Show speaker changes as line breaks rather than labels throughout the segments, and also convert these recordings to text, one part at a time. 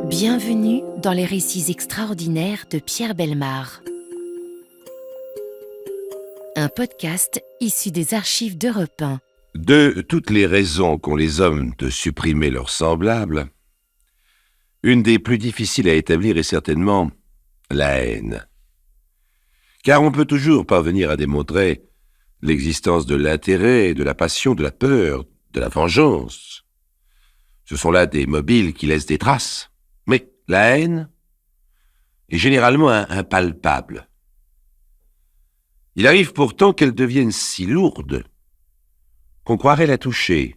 Bienvenue dans les récits extraordinaires de Pierre Bellemare. Un podcast issu des archives d'Europe 1.
De toutes les raisons qu'ont les hommes de supprimer leurs semblables, une des plus difficiles à établir est certainement la haine. Car on peut toujours parvenir à démontrer l'existence de l'intérêt, de la passion, de la peur, de la vengeance. Ce sont là des mobiles qui laissent des traces. Mais la haine est généralement impalpable. Il arrive pourtant qu'elle devienne si lourde qu'on croirait la toucher.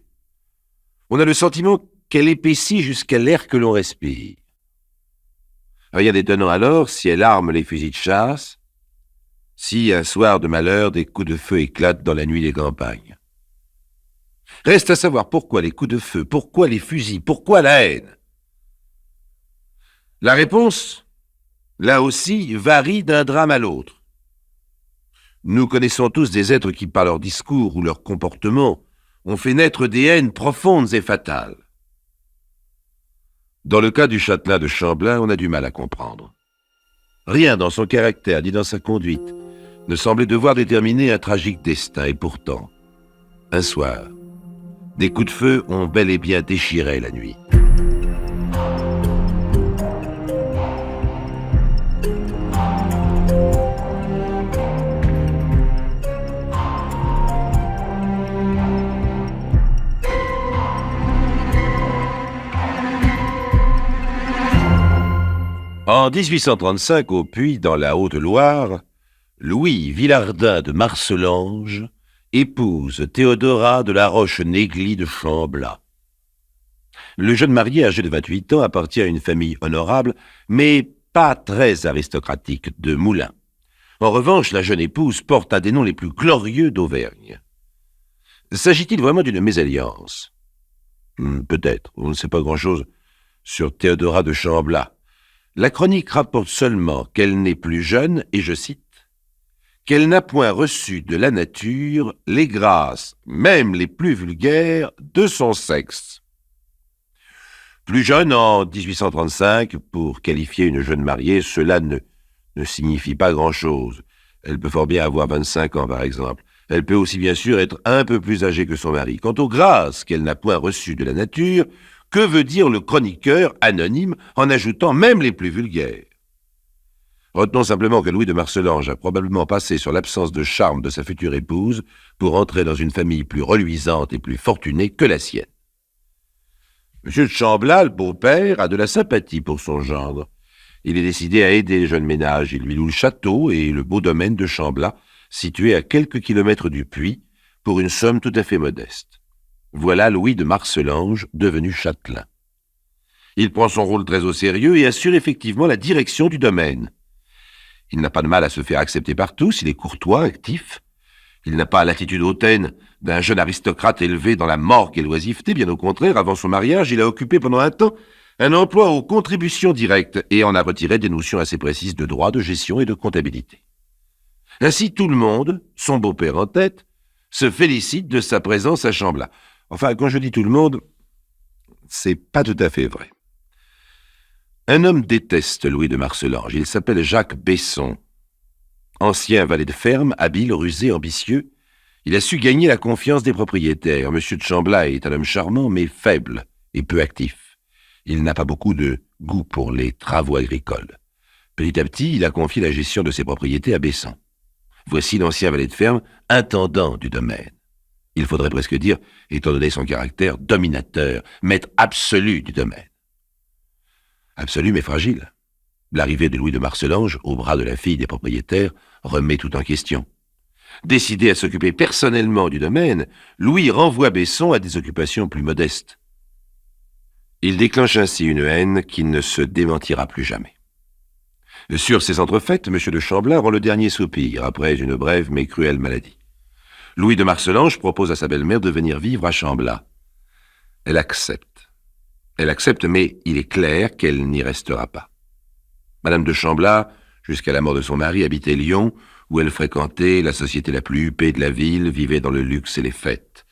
On a le sentiment qu'elle épaissit jusqu'à l'air que l'on respire. Rien d'étonnant alors si elle arme les fusils de chasse, si un soir de malheur des coups de feu éclatent dans la nuit des campagnes. Reste à savoir pourquoi les coups de feu, pourquoi les fusils, pourquoi la haine. La réponse, là aussi, varie d'un drame à l'autre. Nous connaissons tous des êtres qui, par leur discours ou leur comportement, ont fait naître des haines profondes et fatales. Dans le cas du châtelain de Chamblin, on a du mal à comprendre. Rien dans son caractère ni dans sa conduite ne semblait devoir déterminer un tragique destin, et pourtant, un soir, des coups de feu ont bel et bien déchiré la nuit. En 1835, au Puy, dans la Haute-Loire, Louis Villardin de Marcellange épouse Théodora de la Roche-Négly de Chamblat. Le jeune marié, âgé de 28 ans, appartient à une famille honorable, mais pas très aristocratique, de Moulins. En revanche, la jeune épouse porte un des noms les plus glorieux d'Auvergne. S'agit-il vraiment d'une mésalliance ? Peut-être, on ne sait pas grand-chose sur Théodora de Chamblat. La chronique rapporte seulement qu'elle n'est plus jeune, et je cite, « qu'elle n'a point reçu de la nature les grâces, même les plus vulgaires, de son sexe. » Plus jeune en 1835, pour qualifier une jeune mariée, cela ne signifie pas grand-chose. Elle peut fort bien avoir 25 ans, par exemple. Elle peut aussi bien sûr être un peu plus âgée que son mari. Quant aux grâces qu'elle n'a point reçues de la nature, que veut dire le chroniqueur anonyme en ajoutant même les plus vulgaires? Retenons simplement que Louis de Marcellange a probablement passé sur l'absence de charme de sa future épouse pour entrer dans une famille plus reluisante et plus fortunée que la sienne. Monsieur de Chamblat, le beau-père, a de la sympathie pour son gendre. Il est décidé à aider les jeunes ménages. Il lui loue le château et le beau domaine de Chamblat, situé à quelques kilomètres du Puy, pour une somme tout à fait modeste. Voilà Louis de Marcellange, devenu châtelain. Il prend son rôle très au sérieux et assure effectivement la direction du domaine. Il n'a pas de mal à se faire accepter par tous, il est courtois, actif. Il n'a pas l'attitude hautaine d'un jeune aristocrate élevé dans la morgue et l'oisiveté. Bien au contraire, avant son mariage, il a occupé pendant un temps un emploi aux contributions directes et en a retiré des notions assez précises de droit, de gestion et de comptabilité. Ainsi, tout le monde, son beau-père en tête, se félicite de sa présence à Chamblat. Enfin, quand je dis tout le monde, c'est pas tout à fait vrai. Un homme déteste Louis de Marcellange. Il s'appelle Jacques Besson. Ancien valet de ferme, habile, rusé, ambitieux, il a su gagner la confiance des propriétaires. Monsieur de Chamblat est un homme charmant, mais faible et peu actif. Il n'a pas beaucoup de goût pour les travaux agricoles. Petit à petit, il a confié la gestion de ses propriétés à Besson. Voici l'ancien valet de ferme, intendant du domaine. Il faudrait presque dire, étant donné son caractère, dominateur, maître absolu du domaine. Absolu mais fragile. L'arrivée de Louis de Marcellange, au bras de la fille des propriétaires, remet tout en question. Décidé à s'occuper personnellement du domaine, Louis renvoie Besson à des occupations plus modestes. Il déclenche ainsi une haine qui ne se démentira plus jamais. Sur ces entrefaites, M. de Chamblat rend le dernier soupir, après une brève mais cruelle maladie. Louis de Marcellange propose à sa belle-mère de venir vivre à Chamblat. Elle accepte. Mais il est clair qu'elle n'y restera pas. Madame de Chamblat, jusqu'à la mort de son mari, habitait Lyon, où elle fréquentait la société la plus huppée de la ville, vivait dans le luxe et les fêtes.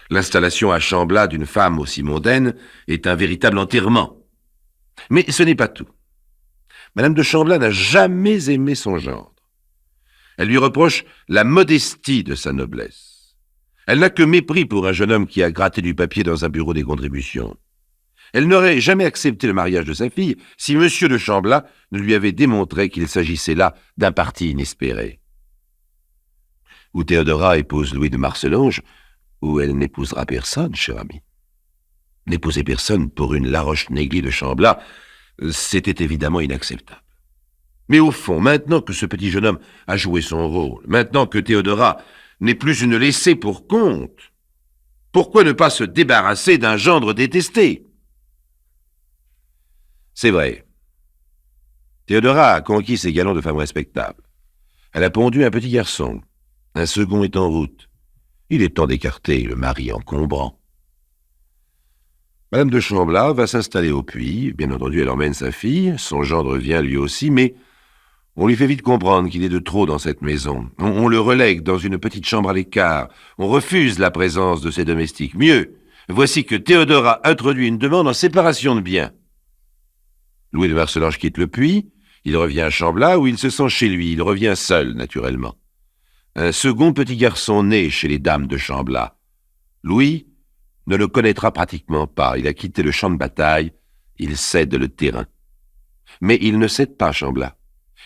L'installation à Chamblat d'une femme aussi mondaine est un véritable enterrement. Mais ce n'est pas tout. Madame de Chamblas n'a jamais aimé son gendre. Elle lui reproche la modestie de sa noblesse. Elle n'a que mépris pour un jeune homme qui a gratté du papier dans un bureau des contributions. Elle n'aurait jamais accepté le mariage de sa fille si M. de Chamblas ne lui avait démontré qu'il s'agissait là d'un parti inespéré. Ou Théodora épouse Louis de Marcelonge, ou elle n'épousera personne, cher ami. N'épouser personne pour une Laroche-Négly de Chamblas, c'était évidemment inacceptable. Mais au fond, maintenant que ce petit jeune homme a joué son rôle, maintenant que Théodora n'est plus une laissée pour compte, pourquoi ne pas se débarrasser d'un gendre détesté? C'est vrai. Théodora a conquis ses galons de femme respectable. Elle a pondu un petit garçon. Un second est en route. Il est temps d'écarter le mari encombrant. Madame de Chamblas va s'installer au puits. Bien entendu, elle emmène sa fille. Son gendre vient lui aussi, mais on lui fait vite comprendre qu'il est de trop dans cette maison. On le relègue dans une petite chambre à l'écart. On refuse la présence de ses domestiques. Mieux, voici que Théodora introduit une demande en séparation de biens. Louis de Marcelonge quitte le puits. Il revient à Chamblas où il se sent chez lui. Il revient seul, naturellement. Un second petit garçon naît chez les dames de Chamblas. Louis ne le connaîtra pratiquement pas. Il a quitté le champ de bataille. Il cède le terrain. Mais il ne cède pas Chamblas.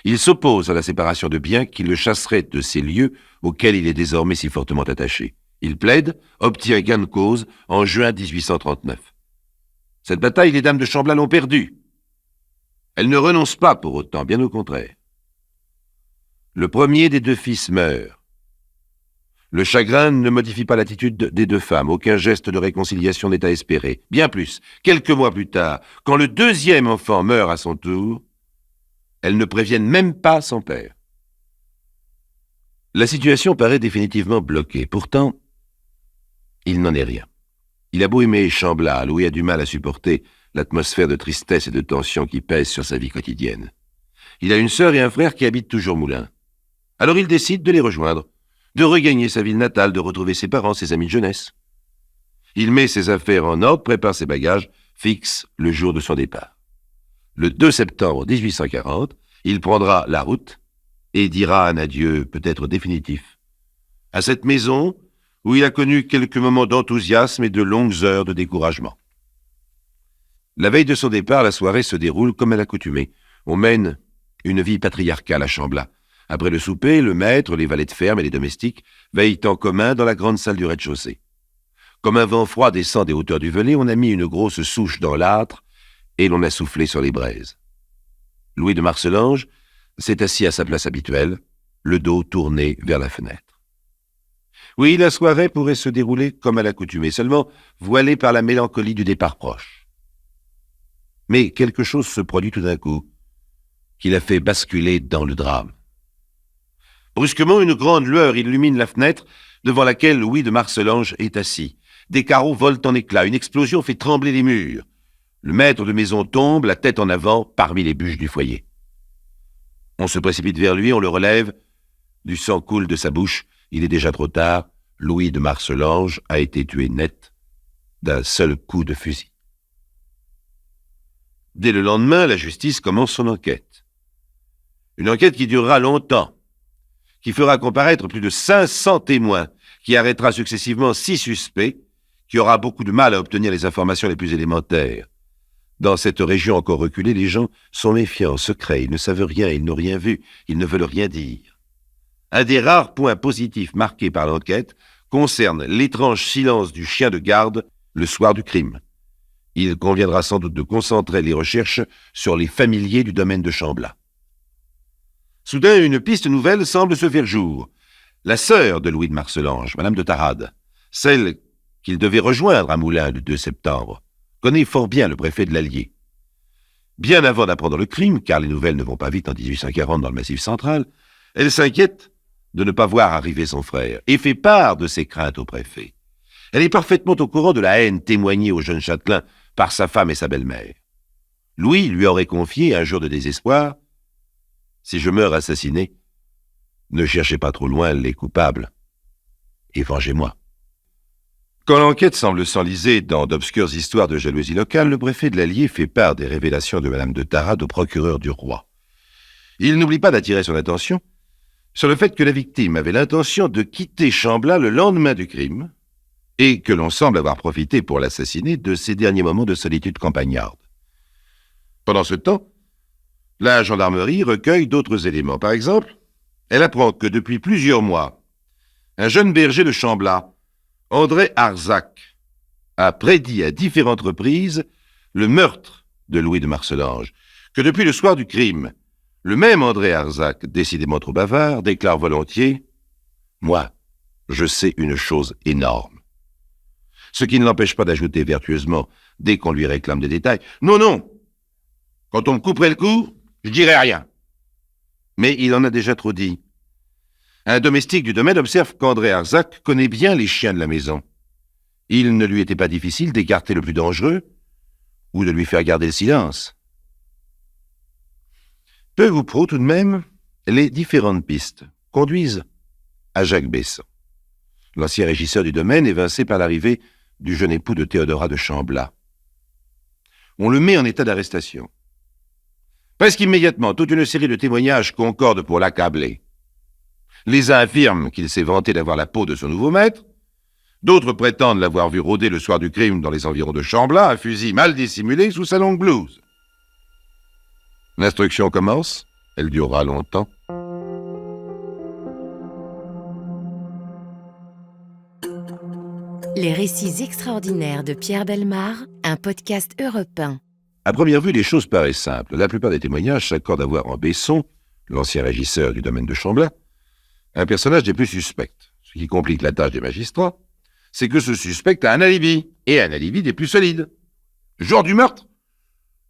Il s'oppose à la séparation de biens qui le chasserait de ces lieux auxquels il est désormais si fortement attaché. Il plaide, obtient gain de cause en juin 1839. Cette bataille, les dames de Chamblas l'ont perdue. Elles ne renoncent pas pour autant, bien au contraire. Le premier des deux fils meurt. Le chagrin ne modifie pas l'attitude des deux femmes. Aucun geste de réconciliation n'est à espérer. Bien plus, quelques mois plus tard, quand le deuxième enfant meurt à son tour, elles ne préviennent même pas son père. La situation paraît définitivement bloquée. Pourtant, il n'en est rien. Il a beau aimer Chamblas, Louis a du mal à supporter l'atmosphère de tristesse et de tension qui pèse sur sa vie quotidienne. Il a une sœur et un frère qui habitent toujours Moulins. Alors il décide de les rejoindre, de regagner sa ville natale, de retrouver ses parents, ses amis de jeunesse. Il met ses affaires en ordre, prépare ses bagages, fixe le jour de son départ. Le 2 septembre 1840, il prendra la route et dira un adieu peut-être définitif à cette maison où il a connu quelques moments d'enthousiasme et de longues heures de découragement. La veille de son départ, la soirée se déroule comme à l'accoutumée. On mène une vie patriarcale à Chamblas. Après le souper, le maître, les valets de ferme et les domestiques veillent en commun dans la grande salle du rez-de-chaussée. Comme un vent froid descend des hauteurs du Velay, on a mis une grosse souche dans l'âtre et l'on a soufflé sur les braises. Louis de Marcelonge s'est assis à sa place habituelle, le dos tourné vers la fenêtre. Oui, la soirée pourrait se dérouler comme à l'accoutumée, seulement voilée par la mélancolie du départ proche. Mais quelque chose se produit tout d'un coup, qui l'a fait basculer dans le drame. Brusquement, une grande lueur illumine la fenêtre devant laquelle Louis de Marcelonge est assis. Des carreaux volent en éclats, une explosion fait trembler les murs. Le maître de maison tombe, la tête en avant, parmi les bûches du foyer. On se précipite vers lui, on le relève. Du sang coule de sa bouche. Il est déjà trop tard. Louis de Marcelonge a été tué net d'un seul coup de fusil. Dès le lendemain, la justice commence son enquête. Une enquête qui durera longtemps, qui fera comparaître plus de 500 témoins, qui arrêtera successivement 6 suspects, qui aura beaucoup de mal à obtenir les informations les plus élémentaires. Dans cette région encore reculée, les gens sont méfiants, secrets, ils ne savent rien, ils n'ont rien vu, ils ne veulent rien dire. Un des rares points positifs marqués par l'enquête concerne l'étrange silence du chien de garde le soir du crime. Il conviendra sans doute de concentrer les recherches sur les familiers du domaine de Chamblas. Soudain, une piste nouvelle semble se faire jour. La sœur de Louis de Marcelonge, Madame de Tarade, celle qu'il devait rejoindre à Moulins le 2 septembre, connaît fort bien le préfet de l'Allier. Bien avant d'apprendre le crime, car les nouvelles ne vont pas vite en 1840 dans le Massif central, elle s'inquiète de ne pas voir arriver son frère et fait part de ses craintes au préfet. Elle est parfaitement au courant de la haine témoignée au jeune châtelain par sa femme et sa belle-mère. Louis lui aurait confié, un jour de désespoir, « Si je meurs assassiné, ne cherchez pas trop loin les coupables et vengez-moi. » Quand l'enquête semble s'enliser dans d'obscures histoires de jalousie locale, le préfet de l'Allier fait part des révélations de Madame de Tarade au procureur du roi. Il n'oublie pas d'attirer son attention sur le fait que la victime avait l'intention de quitter Chamblat le lendemain du crime et que l'on semble avoir profité pour l'assassiner de ses derniers moments de solitude campagnarde. Pendant ce temps, la gendarmerie recueille d'autres éléments. Par exemple, elle apprend que depuis plusieurs mois, un jeune berger de Chamblat, André Arzac, a prédit à différentes reprises le meurtre de Louis de Marcellange, que depuis le soir du crime, le même André Arzac, décidément trop bavard, déclare volontiers « Moi, je sais une chose énorme ». Ce qui ne l'empêche pas d'ajouter vertueusement, dès qu'on lui réclame des détails, « Non, non, quand on me couperait le cou, je dirais rien ». Mais il en a déjà trop dit. Un domestique du domaine observe qu'André Arzac connaît bien les chiens de la maison. Il ne lui était pas difficile d'écarter le plus dangereux ou de lui faire garder le silence. Peu ou prou, tout de même, les différentes pistes conduisent à Jacques Besson. L'ancien régisseur du domaine évincé par l'arrivée du jeune époux de Théodora de Chamblat. On le met en état d'arrestation. Presque immédiatement, toute une série de témoignages concordent pour l'accabler. Les uns affirment qu'il s'est vanté d'avoir la peau de son nouveau maître, d'autres prétendent l'avoir vu rôder le soir du crime dans les environs de Chamblat, un fusil mal dissimulé sous sa longue blouse. L'instruction commence, elle durera longtemps.
Les récits extraordinaires de Pierre Bellemare, un podcast Europe 1.
À première vue, les choses paraissent simples. La plupart des témoignages s'accordent à voir en Besson, l'ancien régisseur du domaine de Chamblat, un personnage des plus suspects. Ce qui complique la tâche des magistrats, c'est que ce suspect a un alibi, et un alibi des plus solides. Jour du meurtre,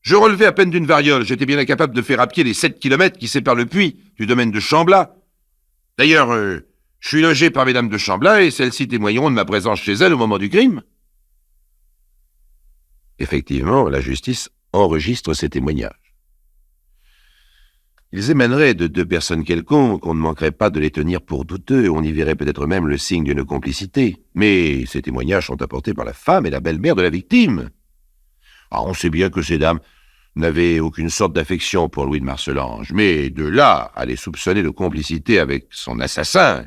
je relevais à peine d'une variole, j'étais bien incapable de faire à pied les 7 kilomètres qui séparent le puits du domaine de Chamblat. D'ailleurs, je suis logé par mesdames de Chamblat et celles-ci témoigneront de ma présence chez elles au moment du crime. Effectivement, la justice enregistre ces témoignages. Ils émaneraient de deux personnes quelconques, on ne manquerait pas de les tenir pour douteux, on y verrait peut-être même le signe d'une complicité. Mais ces témoignages sont apportés par la femme et la belle-mère de la victime. On sait bien que ces dames n'avaient aucune sorte d'affection pour Louis de Marcellange, mais de là à les soupçonner de complicité avec son assassin,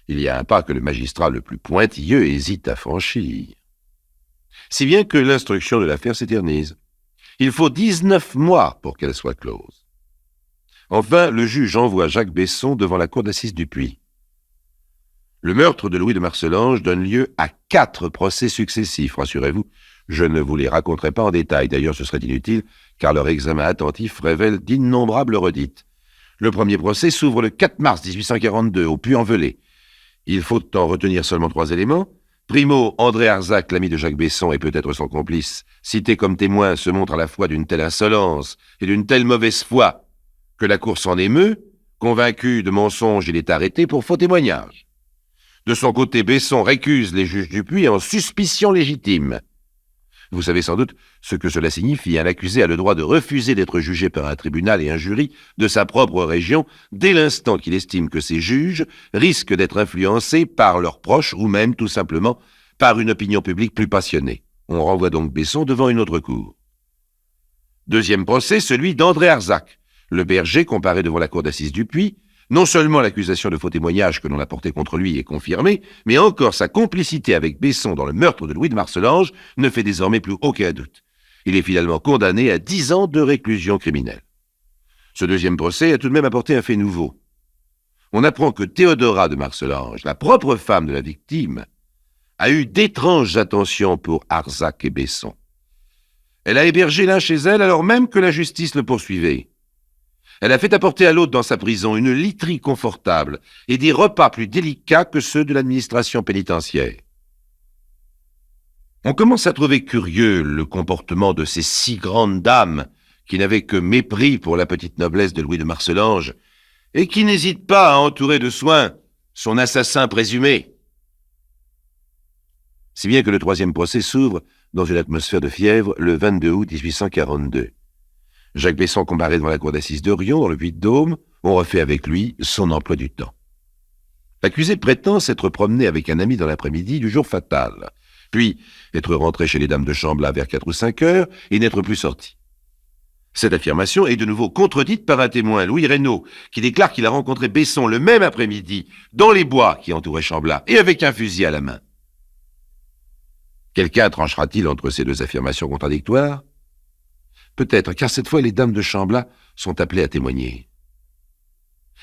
il y a un pas que le magistrat le plus pointilleux hésite à franchir. Si bien que l'instruction de l'affaire s'éternise. Il faut 19 mois pour qu'elle soit close. Enfin, le juge envoie Jacques Besson devant la cour d'assises du Puy. Le meurtre de Louis de Marcellange donne lieu à 4 procès successifs, rassurez-vous. Je ne vous les raconterai pas en détail, d'ailleurs ce serait inutile, car leur examen attentif révèle d'innombrables redites. Le premier procès s'ouvre le 4 mars 1842, au Puy-en-Velay. Il faut en retenir seulement 3 éléments. Primo, André Arzac, l'ami de Jacques Besson et peut-être son complice, cité comme témoin, se montre à la fois d'une telle insolence et d'une telle mauvaise foi que la cour s'en émeut. Convaincu de mensonge, il est arrêté pour faux témoignage. De son côté, Besson récuse les juges du Puy en suspicion légitime. Vous savez sans doute ce que cela signifie. Un accusé a le droit de refuser d'être jugé par un tribunal et un jury de sa propre région dès l'instant qu'il estime que ces juges risquent d'être influencés par leurs proches ou même tout simplement par une opinion publique plus passionnée. On renvoie donc Besson devant une autre cour. Deuxième procès, celui d'André Arzac, le berger comparé devant la cour d'assises du Puy. Non seulement l'accusation de faux témoignage que l'on a portée contre lui est confirmée, mais encore sa complicité avec Besson dans le meurtre de Louis de Marcellange ne fait désormais plus aucun doute. Il est finalement condamné à 10 ans de réclusion criminelle. Ce deuxième procès a tout de même apporté un fait nouveau. On apprend que Théodora de Marcellange, la propre femme de la victime, a eu d'étranges attentions pour Arzac et Besson. Elle a hébergé l'un chez elle alors même que la justice le poursuivait. Elle a fait apporter à l'autre dans sa prison une literie confortable et des repas plus délicats que ceux de l'administration pénitentiaire. On commence à trouver curieux le comportement de ces 6 grandes dames qui n'avaient que mépris pour la petite noblesse de Louis de Marcellange et qui n'hésitent pas à entourer de soins son assassin présumé. Si bien que le 3e procès s'ouvre dans une atmosphère de fièvre le 22 août 1842. Jacques Besson comparaît devant la cour d'assises de Riom, dans le Puy-de-Dôme. On refait avec lui son emploi du temps. L'accusé prétend s'être promené avec un ami dans l'après-midi du jour fatal. puis être rentré chez les dames de Chambla vers 4 ou 5 heures et n'être plus sorti. Cette affirmation est de nouveau contredite par un témoin, Louis Reynaud, qui déclare qu'il a rencontré Besson le même après-midi, dans les bois qui entouraient Chambla, et avec un fusil à la main. Quelqu'un tranchera-t-il entre ces deux affirmations contradictoires? Peut-être, car cette fois les dames de Chambla sont appelées à témoigner.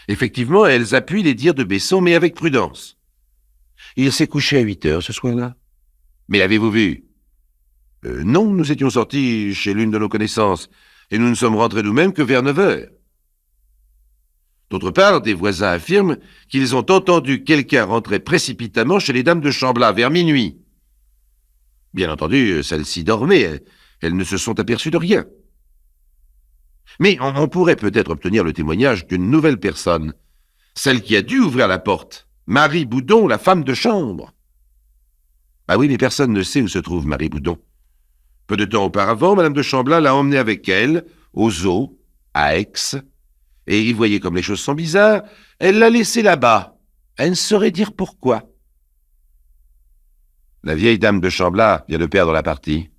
Effectivement, elles appuient les dires de Besson, mais avec prudence. Il s'est couché à 8 heures ce soir-là. Mais l'avez-vous vu? Non, nous étions sortis chez l'une de nos connaissances, et nous ne sommes rentrés nous-mêmes que vers 9 heures. D'autre part, des voisins affirment qu'ils ont entendu quelqu'un rentrer précipitamment chez les dames de Chambla vers minuit. Bien entendu, celles-ci dormaient, elles ne se sont aperçues de rien. Mais on pourrait peut-être obtenir le témoignage d'une nouvelle personne, celle qui a dû ouvrir la porte, Marie Boudon, la femme de chambre. Ah oui, mais personne ne sait où se trouve Marie Boudon. Peu de temps auparavant, Madame de Chambla l'a emmenée avec elle, au zoo, à Aix, et vous voyez comme les choses sont bizarres, elle l'a laissée là-bas. Elle ne saurait dire pourquoi. La vieille dame de Chambla vient de perdre la partie.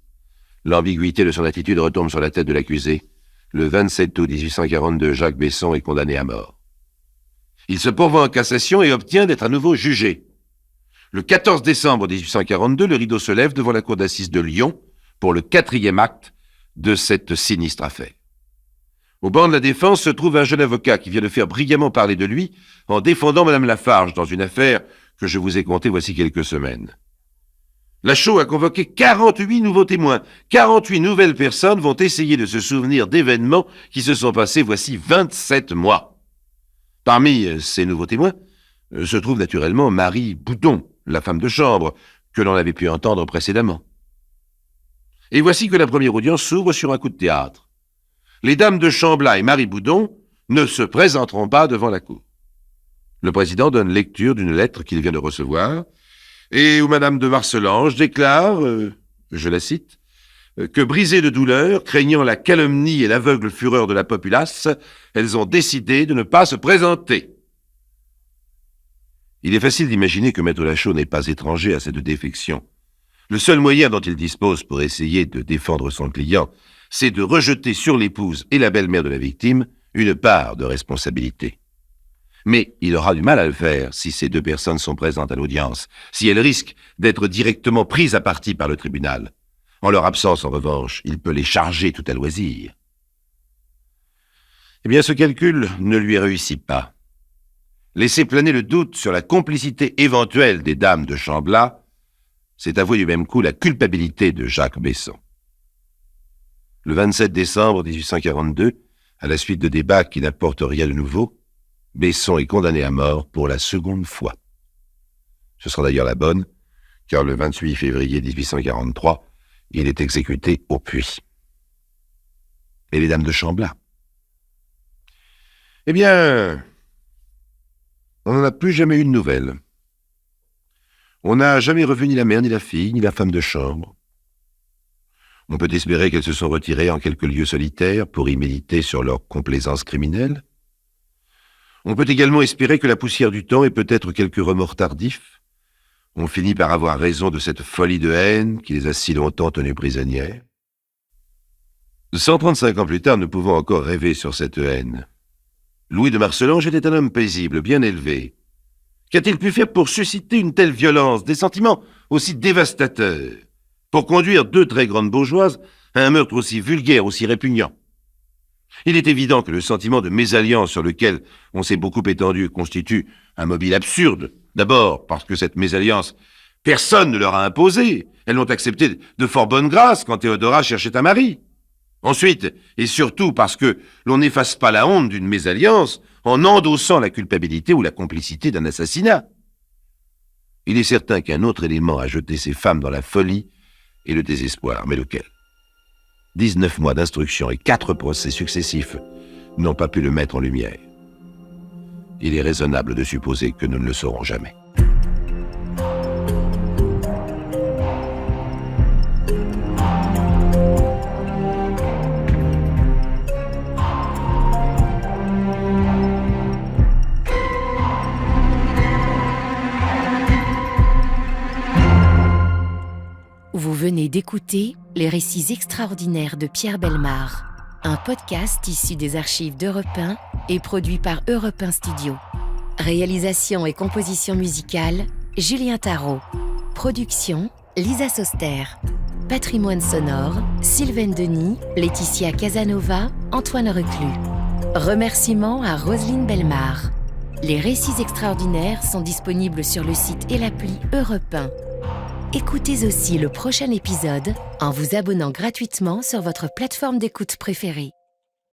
L'ambiguïté de son attitude retombe sur la tête de l'accusé. Le 27 août 1842, Jacques Besson est condamné à mort. Il se pourvoit en cassation et obtient d'être à nouveau jugé. Le 14 décembre 1842, le rideau se lève devant la cour d'assises de Lyon pour le 4e acte de cette sinistre affaire. Au banc de la défense se trouve un jeune avocat qui vient de faire brillamment parler de lui en défendant Madame Lafarge dans une affaire que je vous ai contée voici quelques semaines. La Chaux a convoqué 48 nouveaux témoins. 48 nouvelles personnes vont essayer de se souvenir d'événements qui se sont passés voici 27 mois. Parmi ces nouveaux témoins se trouve naturellement Marie Boudon, la femme de chambre, que l'on avait pu entendre précédemment. Et voici que la première audience s'ouvre sur un coup de théâtre. Les dames de Chambla et Marie Boudon ne se présenteront pas devant la cour. Le président donne lecture d'une lettre qu'il vient de recevoir, et où Madame de Marcellange déclare, je la cite, que brisées de douleur, craignant la calomnie et l'aveugle fureur de la populace, elles ont décidé de ne pas se présenter. Il est facile d'imaginer que Maître Lachaud n'est pas étranger à cette défection. Le seul moyen dont il dispose pour essayer de défendre son client, c'est de rejeter sur l'épouse et la belle-mère de la victime une part de responsabilité. Mais il aura du mal à le faire si ces deux personnes sont présentes à l'audience, si elles risquent d'être directement prises à partie par le tribunal. En leur absence, en revanche, il peut les charger tout à loisir. Eh bien, ce calcul ne lui réussit pas. Laisser planer le doute sur la complicité éventuelle des dames de Chambla, c'est avouer du même coup la culpabilité de Jacques Besson. Le 27 décembre 1842, à la suite de débats qui n'apportent rien de nouveau, Besson est condamné à mort pour la seconde fois. Ce sera d'ailleurs la bonne, car le 28 février 1843, il est exécuté au puits. Et les dames de Chambla? Eh bien, on n'en a plus jamais eu de nouvelles. On n'a jamais revu ni la mère, ni la fille, ni la femme de chambre. On peut espérer qu'elles se sont retirées en quelques lieux solitaires pour y méditer sur leur complaisance criminelle. On peut également espérer que la poussière du temps et peut-être quelques remords tardifs ont fini par avoir raison de cette folie de haine qui les a si longtemps tenues prisonnières. 135 ans plus tard, nous pouvons encore rêver sur cette haine. Louis de Marcellange était un homme paisible, bien élevé. Qu'a-t-il pu faire pour susciter une telle violence, des sentiments aussi dévastateurs, pour conduire deux très grandes bourgeoises à un meurtre aussi vulgaire, aussi répugnant? Il est évident que le sentiment de mésalliance sur lequel on s'est beaucoup étendu constitue un mobile absurde. D'abord parce que cette mésalliance, personne ne leur a imposé. Elles l'ont acceptée de fort bonne grâce quand Théodora cherchait un mari. Ensuite, et surtout parce que l'on n'efface pas la honte d'une mésalliance en endossant la culpabilité ou la complicité d'un assassinat. Il est certain qu'un autre élément a jeté ces femmes dans la folie et le désespoir. Mais lequel? 19 mois d'instruction et 4 procès successifs n'ont pas pu le mettre en lumière. Il est raisonnable de supposer que nous ne le saurons jamais.
venez d'écouter Les récits extraordinaires de Pierre Bellemare, un podcast issu des archives d'Europe 1 et produit par Europe 1 Studio. Réalisation et composition musicale, Julien Tarot. Production, Lisa Soster. Patrimoine sonore, Sylvaine Denis, Laetitia Casanova, Antoine Reclus. Remerciements à Roselyne Bellemare. Les récits extraordinaires sont disponibles sur le site et l'appli Europe 1. Écoutez aussi le prochain épisode en vous abonnant gratuitement sur votre plateforme d'écoute préférée.